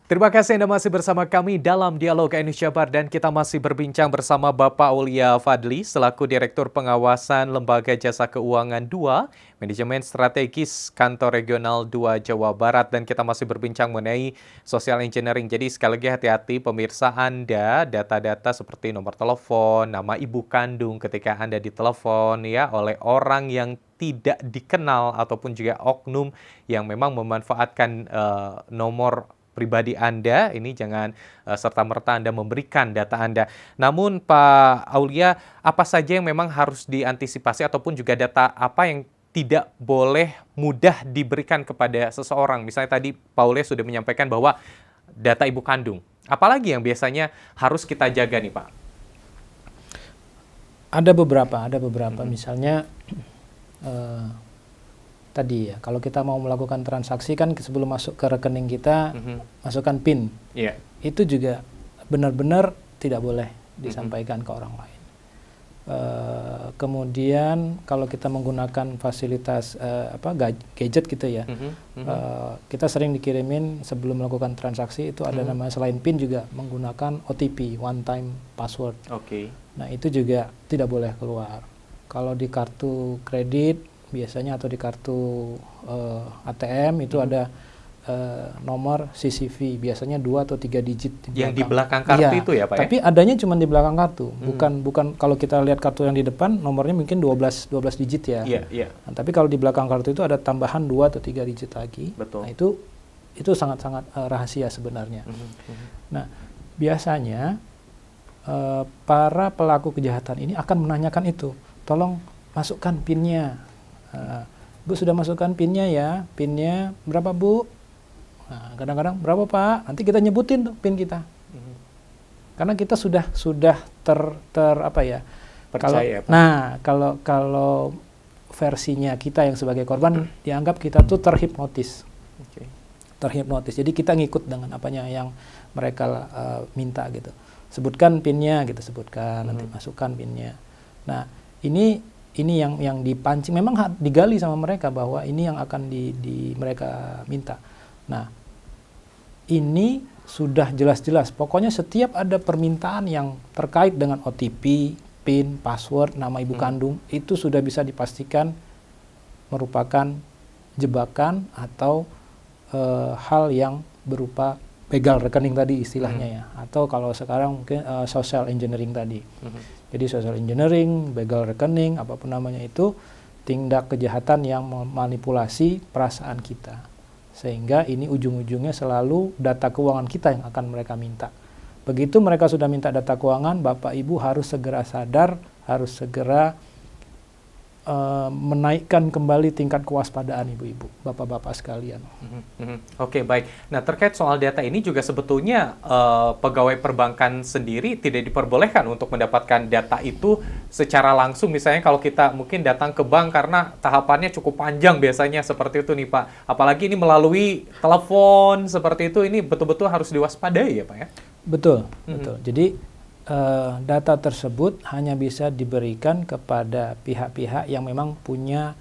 Terima kasih Anda masih bersama kami dalam Dialog Indonesia Bar dan kita masih berbincang bersama Bapak Aulia Fadli selaku Direktur Pengawasan Lembaga Jasa Keuangan 2, Manajemen Strategis Kantor Regional 2 Jawa Barat dan kita masih berbincang mengenai social engineering. Jadi sekali lagi hati-hati pemirsa Anda, data-data seperti nomor telepon, nama ibu kandung ketika Anda ditelepon ya oleh orang yang tidak dikenal ataupun juga oknum yang memang memanfaatkan nomor pribadi Anda, ini jangan serta-merta Anda memberikan data Anda. Namun Pak Aulia, apa saja yang memang harus diantisipasi ataupun juga data apa yang tidak boleh mudah diberikan kepada seseorang? Misalnya tadi Pak Aulia sudah menyampaikan bahwa data ibu kandung. Apalagi yang biasanya harus kita jaga nih Pak? Ada beberapa. Misalnya tadi ya, kalau kita mau melakukan transaksi kan sebelum masuk ke rekening kita, masukkan PIN. Yeah. Itu juga benar-benar tidak boleh disampaikan ke orang lain. Kemudian kalau kita menggunakan fasilitas gadget gitu ya, kita sering dikirimin sebelum melakukan transaksi itu ada namanya selain PIN juga menggunakan OTP, one time password. Nah itu juga tidak boleh keluar. Kalau di kartu kredit biasanya atau di kartu ATM itu ada nomor CCV, biasanya 2 atau 3 digit di belakang. Yang di belakang kartu itu ya Pak? Tapi adanya cuma di belakang kartu, bukan kalau kita lihat kartu yang di depan nomornya mungkin 12 digit ya. Nah, tapi kalau di belakang kartu itu ada tambahan 2 atau 3 digit lagi. Betul. Nah itu sangat-sangat rahasia sebenarnya. Nah biasanya para pelaku kejahatan ini akan menanyakan itu, tolong masukkan PIN-nya. Bu sudah masukkan PIN-nya ya, PIN-nya berapa Bu? Nah, kadang-kadang berapa Pak? Nanti kita nyebutin tuh PIN kita. Karena kita sudah percaya. Kalau versinya kita yang sebagai korban dianggap kita tuh terhipnotis. Terhipnotis. Jadi kita ngikut dengan apanya yang mereka minta gitu. Sebutkan PIN-nya gitu, sebutkan, nanti masukkan PIN-nya. Nah, ini yang dipancing, memang digali sama mereka bahwa ini yang akan mereka minta. Nah, ini sudah jelas-jelas. Pokoknya setiap ada permintaan yang terkait dengan OTP, PIN, password, nama ibu kandung, itu sudah bisa dipastikan merupakan jebakan atau hal yang berupa begal rekening tadi istilahnya ya. Atau kalau sekarang mungkin social engineering tadi. Jadi social engineering, begal rekening, apapun namanya itu, tindak kejahatan yang memanipulasi perasaan kita. Sehingga ini ujung-ujungnya selalu data keuangan kita yang akan mereka minta. Begitu mereka sudah minta data keuangan, Bapak Ibu harus segera sadar, harus segera menaikkan kembali tingkat kewaspadaan Ibu-Ibu, Bapak-Bapak sekalian. Oke, baik. Nah, terkait soal data ini juga sebetulnya pegawai perbankan sendiri tidak diperbolehkan untuk mendapatkan data itu secara langsung. Misalnya kalau kita mungkin datang ke bank karena tahapannya cukup panjang biasanya seperti itu nih Pak. Apalagi ini melalui telepon seperti itu, ini betul-betul harus diwaspadai ya Pak ya? Betul. Jadi data tersebut hanya bisa diberikan kepada pihak-pihak yang memang punya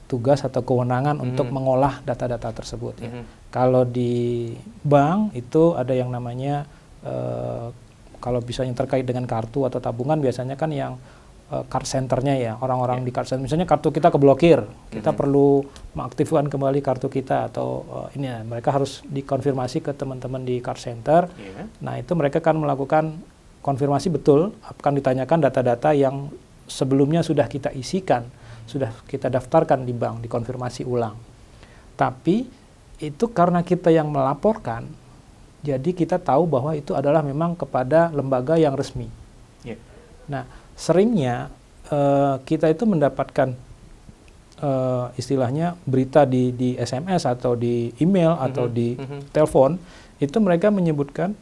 tugas atau kewenangan untuk mengolah data-data tersebut. Ya. Kalau di bank itu ada yang namanya kalau misalnya terkait dengan kartu atau tabungan biasanya kan yang card centernya ya, orang-orang di card center. Misalnya kartu kita keblokir, kita perlu mengaktifkan kembali kartu kita atau ini ya, mereka harus dikonfirmasi ke teman-teman di card center. Nah itu mereka kan melakukan konfirmasi betul, akan ditanyakan data-data yang sebelumnya sudah kita isikan, sudah kita daftarkan di bank, dikonfirmasi ulang. Tapi itu karena kita yang melaporkan, jadi kita tahu bahwa itu adalah memang kepada lembaga yang resmi. Nah seringnya kita itu mendapatkan istilahnya berita di SMS atau di email atau di telepon, itu mereka menyebutkan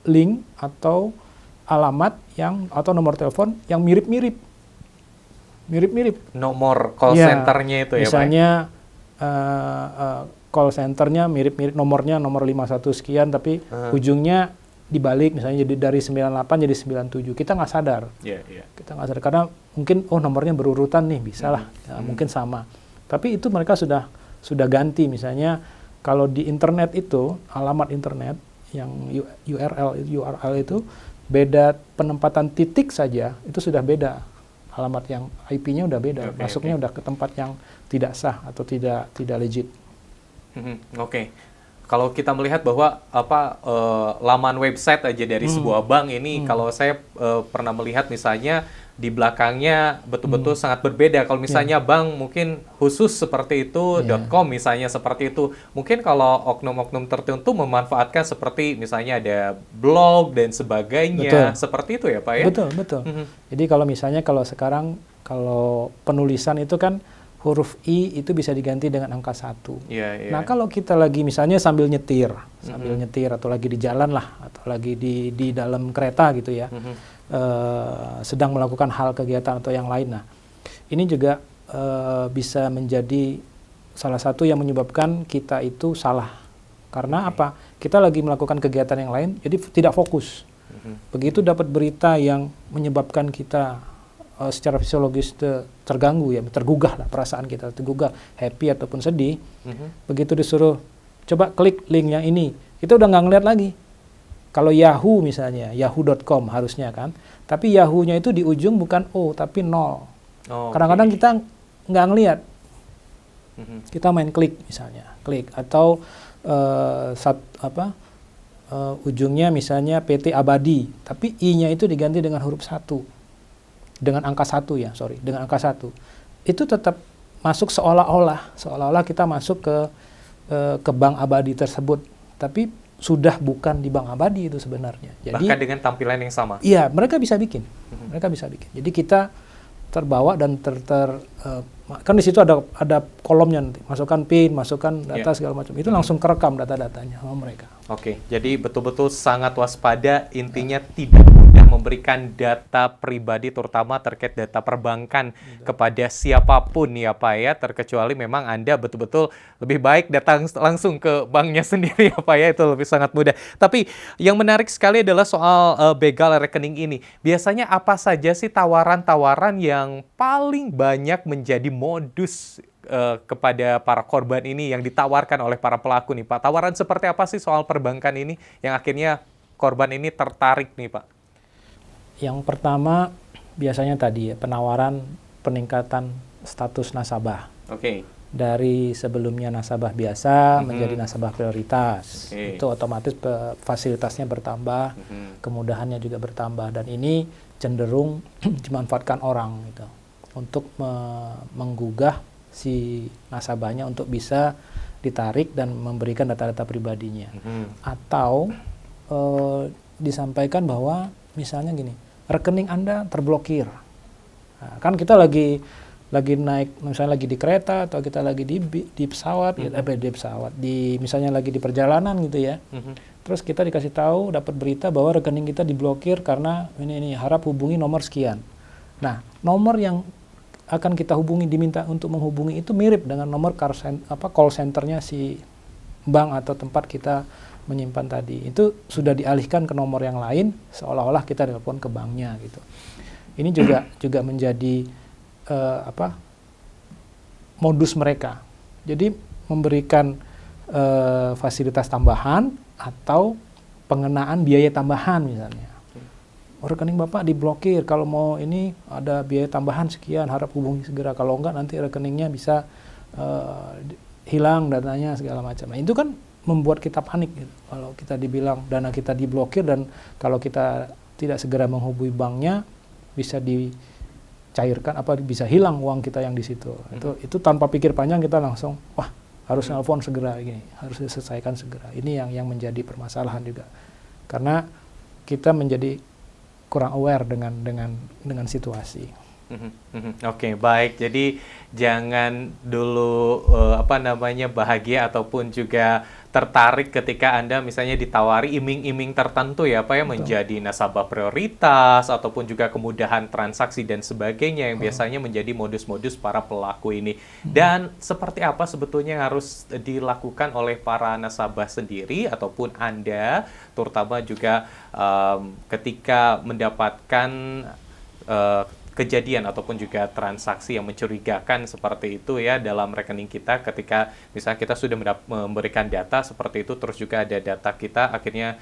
link atau alamat atau nomor telepon yang mirip-mirip. Nomor call centernya itu ya Pak? Misalnya call centernya mirip-mirip, nomornya nomor 51 sekian, tapi ujungnya dibalik, misalnya jadi dari 98 jadi 97, kita nggak sadar. Kita nggak sadar karena mungkin nomornya berurutan nih, bisa lah, mungkin sama. Tapi itu mereka sudah ganti, misalnya Kalau di internet itu, alamat internet yang URL itu beda penempatan titik saja, itu sudah beda. Alamat yang IP-nya udah beda, masuknya udah ke tempat yang tidak sah atau tidak legit. Oke. Kalau kita melihat bahwa laman website aja dari sebuah bank ini, kalau saya pernah melihat misalnya di belakangnya betul-betul sangat berbeda. Kalau misalnya bank mungkin khusus seperti itu, .com misalnya seperti itu. Mungkin kalau oknum-oknum tertentu memanfaatkan seperti misalnya ada blog dan sebagainya. Seperti itu ya Pak ya? Betul. Jadi kalau misalnya kalau penulisan itu kan huruf I itu bisa diganti dengan angka 1. Nah kalau kita lagi misalnya sambil nyetir atau lagi di jalan lah, atau lagi di dalam kereta gitu ya, sedang melakukan hal kegiatan atau yang lain. Nah ini juga bisa menjadi salah satu yang menyebabkan kita itu salah. Karena apa? Kita lagi melakukan kegiatan yang lain, jadi tidak fokus. Begitu dapat berita yang menyebabkan kita secara fisiologis terganggu ya, tergugah lah perasaan kita, tergugah, happy ataupun sedih. Begitu disuruh coba klik link yang ini, kita udah nggak ngeliat lagi. Kalau Yahoo misalnya, yahoo.com harusnya kan, tapi Yahoo-nya itu di ujung bukan O tapi 0. Kadang-kadang kita nggak ngeliat, kita main klik misalnya, klik atau ujungnya misalnya PT Abadi, tapi I-nya itu diganti dengan huruf 1. Dengan angka 1 ya, dengan angka 1. Itu tetap masuk seolah-olah kita masuk ke bank abadi tersebut, tapi sudah bukan di bank abadi itu sebenarnya. Jadi, bahkan dengan tampilan yang sama. Iya, mereka bisa bikin. Jadi kita terbawa dan kan di situ ada kolomnya nanti, masukkan PIN, masukkan data segala macam. Itu langsung kerekam data-datanya sama mereka. Oke, jadi betul-betul sangat waspada, intinya tidak mudah memberikan data pribadi terutama terkait data perbankan kepada siapapun ya Pak ya, terkecuali memang Anda betul-betul lebih baik datang langsung ke banknya sendiri ya Pak ya, itu lebih sangat mudah. Tapi yang menarik sekali adalah soal begal rekening ini. Biasanya apa saja sih tawaran-tawaran yang paling banyak menjadi modus kepada para korban ini yang ditawarkan oleh para pelaku nih Pak? Tawaran seperti apa sih soal perbankan ini yang akhirnya korban ini tertarik nih Pak? Yang pertama biasanya tadi ya, penawaran peningkatan status nasabah. Dari sebelumnya nasabah biasa menjadi nasabah prioritas. Itu otomatis fasilitasnya bertambah, kemudahannya juga bertambah, dan ini cenderung dimanfaatkan orang gitu, untuk menggugah si nasabahnya untuk bisa ditarik dan memberikan data-data pribadinya. Atau disampaikan bahwa misalnya gini, rekening Anda terblokir. Nah, kan kita lagi naik, misalnya lagi di kereta atau kita lagi di pesawat, misalnya lagi di perjalanan gitu ya. Terus kita dikasih tahu, dapat berita bahwa rekening kita diblokir karena ini harap hubungi nomor sekian. Nah, nomor yang akan kita hubungi, diminta untuk menghubungi itu mirip dengan nomor call centernya si bank atau tempat kita menyimpan tadi. Itu sudah dialihkan ke nomor yang lain, seolah-olah kita telepon ke banknya gitu. Ini juga menjadi modus mereka. Jadi memberikan fasilitas tambahan atau pengenaan biaya tambahan misalnya. Rekening Bapak diblokir, kalau mau ini ada biaya tambahan sekian, harap hubungi segera. Kalau enggak nanti rekeningnya bisa hilang datanya segala macam. Nah, itu kan membuat kita panik gitu. Kalau kita dibilang dana kita diblokir dan kalau kita tidak segera menghubungi banknya bisa dicairkan, bisa hilang uang kita yang di situ. Itu tanpa pikir panjang kita langsung harus nelpon segera, gini harus diselesaikan segera. Ini yang menjadi permasalahan juga, karena kita menjadi kurang aware dengan situasi. Oke, baik. Jadi jangan dulu bahagia ataupun juga tertarik ketika Anda misalnya ditawari iming-iming tertentu ya Pak ya, menjadi nasabah prioritas ataupun juga kemudahan transaksi dan sebagainya yang biasanya menjadi modus-modus para pelaku ini. Dan seperti apa sebetulnya yang harus dilakukan oleh para nasabah sendiri ataupun Anda, terutama juga ketika mendapatkan kejadian ataupun juga transaksi yang mencurigakan seperti itu ya dalam rekening kita ketika misalnya kita sudah memberikan data seperti itu, terus juga ada data kita akhirnya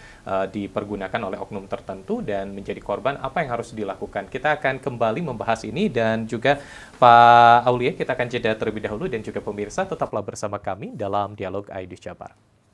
dipergunakan oleh oknum tertentu dan menjadi korban, apa yang harus dilakukan? Kita akan kembali membahas ini dan juga Pak Aulia, kita akan jeda terlebih dahulu dan juga pemirsa tetaplah bersama kami dalam Dialog Aidis Jabar.